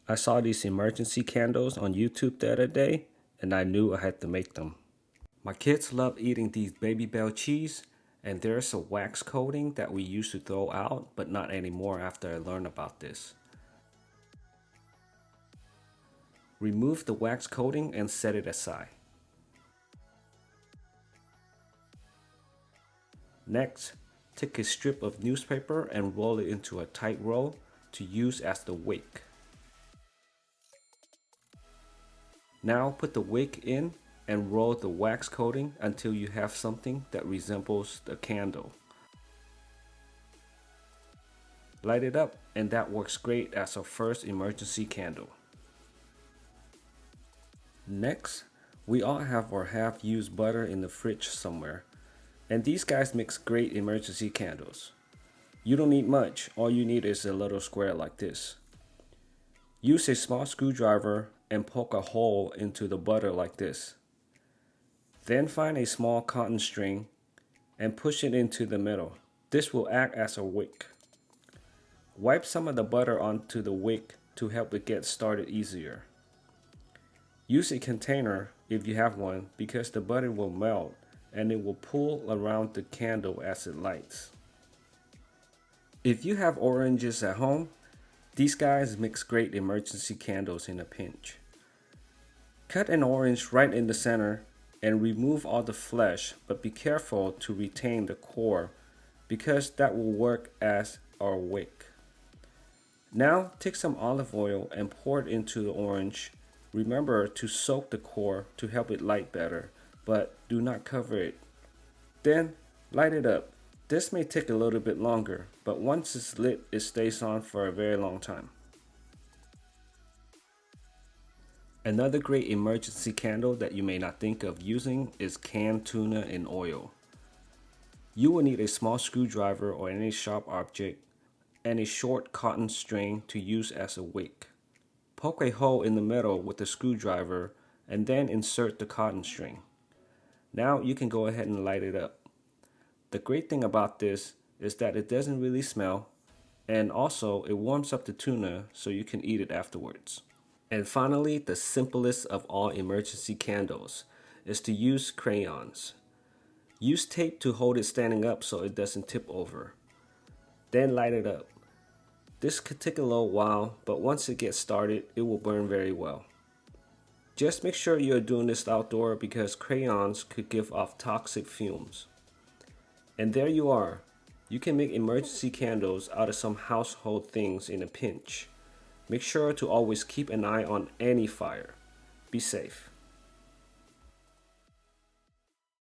I saw these emergency candles on YouTube the other day and I knew I had to make them. My kids love eating these Baby Bell cheese, and there's a wax coating that we used to throw out, but not anymore after I learned about this. Remove the wax coating and set it aside. Next, take a strip of newspaper and roll it into a tight roll to use as the wick. Now put the wick in and roll the wax coating until you have something that resembles the candle. Light it up, and that works great as our first emergency candle. Next, we all have our half-used butter in the fridge somewhere, and these guys makes great emergency candles. You don't need much, all you need is a little square like this. Use a small screwdriver and poke a hole into the butter like this. Then find a small cotton string and push it into the middle. This will act as a wick. Wipe some of the butter onto the wick to help it get started easier. Use a container if you have one because the butter will melt and it will pull around the candle as it lights. If you have oranges at home, these guys makes great emergency candles in a pinch. Cut an orange right in the center and remove all the flesh, but be careful to retain the core because that will work as our wick. Now take some olive oil and pour it into the orange. Remember to soak the core to help it light better, but do not cover it. Then light it up. This may take a little bit longer, but once it's lit, it stays on for a very long time. Another great emergency candle that you may not think of using is canned tuna in oil. You will need a small screwdriver or any sharp object and a short cotton string to use as a wick. Poke a hole in the middle with the screwdriver and then insert the cotton string. Now you can go ahead and light it up. The great thing about this is that it doesn't really smell, and also it warms up the tuna so you can eat it afterwards. And finally, the simplest of all emergency candles is to use crayons. Use tape to hold it standing up so it doesn't tip over. Then light it up. This could take a little while, but once it gets started, it will burn very well. Just make sure you're doing this outdoor because crayons could give off toxic fumes. And there you are. You can make emergency candles out of some household things in a pinch. Make sure to always keep an eye on any fire. Be safe.